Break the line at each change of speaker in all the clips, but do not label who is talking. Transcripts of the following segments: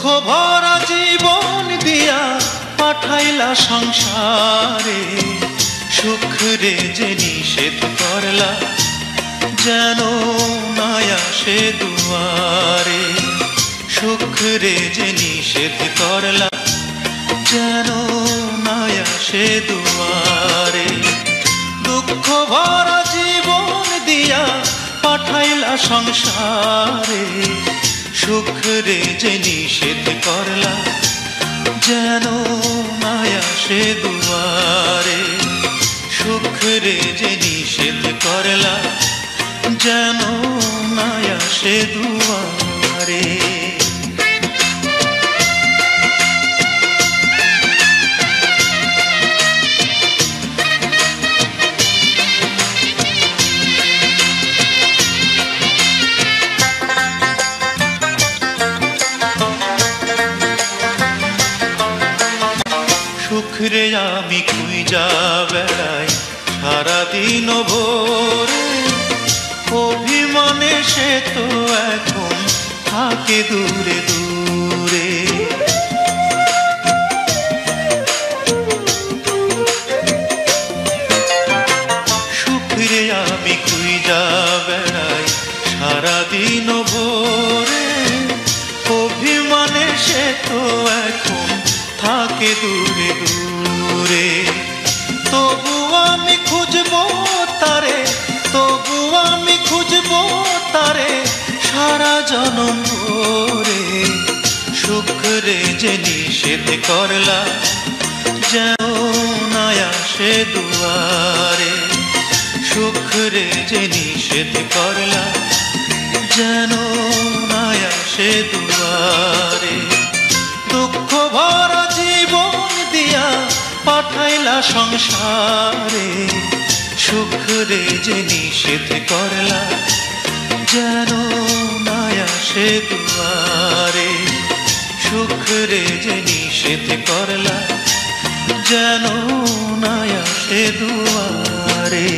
ভরা জীবন দিয়া পাঠাইলা সংসারে, সুখ রে যে নিষেধ করলা যেন না আসে দুয়ারে। সুখ রে যে নিষেধ করলা যেন না আসে দুয়ারে। দুঃখ ভরা জীবন দিয়া পাঠাইলা সংসারে, সুখ রে যে নিষেধ করলা যেন না আসে দুয়ারে। সুখ রে যে নিষেধ করলা যেন না আসে দুয়ারে। সুখ রে আমি খুঁজা বেড়াই সারাদিন ভোরে, অভিমানে সে তো এখন থাকে দূরে দূরে। সুখ রে আমি খুঁজা বেড়াই সারাদিন ভোরে, অভিমানে সে তো এখন থাকে দূরে দূরে। তবু আমি খুঁজবো তারে, তবু আমি খুঁজবো তারে সারা জনম ভরে। সুখ রে যে নিষেধ করলা যেন না আসে দুয়ারে। সুখ রে যে নিষেধ করলা যেন না আসে দুয়ারে। দুঃখ ভরা জীবন দিয়া পাঠাইলা সংসারে, সুখ রে যে নিষেধ করলা যেন না আসে দুয়ারে। সুখ রে যে নিষেধ করলা যেন না আসে দুয়ারে।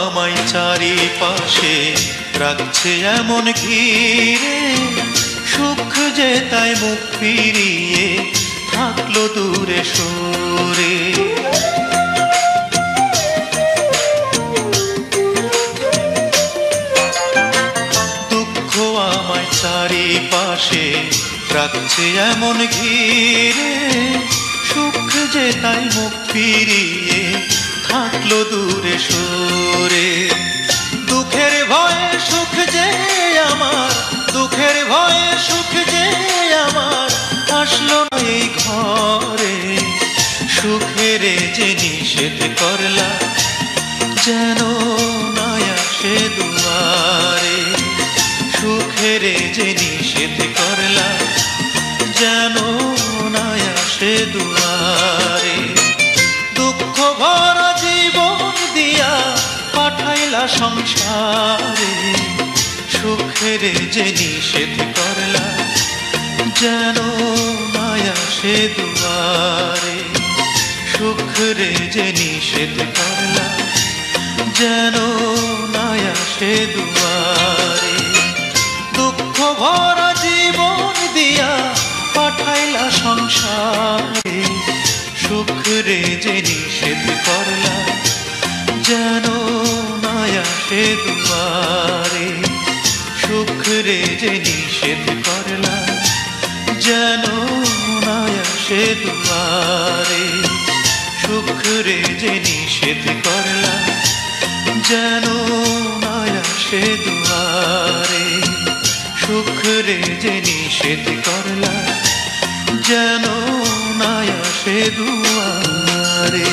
আমায় চারিপাশে রাখছে এমন ঘিরে, সুখ যে তাই মুখ ফিরিয়ে থাকলো দূরে সরে। দুঃখ আমায় চারিপাশে রাখছে এমন ঘিরে, সুখ যে তাই মুখ ফিরিয়ে থাকলো দূরে সরে। দুঃখের ভয়ে সুখ যে আমার, দুঃখের ভয়ে সুখ যে আমার আসলো না এই ঘরে। সুখের যে নিষেধ করলা যেন না আসে দুয়ারে। সুখের যে নিষেধ করলা যেন না আসে দুয়ারে। দুঃখ ভরা জীবন দিয়া পাঠাইলা সংসারে, সুখের যে নিষেধ করলা যেন না আসে দুয়ারে। সুখ রে যে নিষেধ করলা যেন না আসে দুয়ারে। দুঃখ ভরা জীবন দিয়া পাঠাইলা সংসারে, সুখ রে যে নিষেধ করলা যেন না আসে দুয়ারে। সুখ রে যে নিষেধ করলা যেন না আসে দুয়ারে। সুখ রে যে নিষেধ করলা যেন না আসে দুয়ারে। সুখ রে যে নিষেধ করলা যেন না আসে দুয়ারে।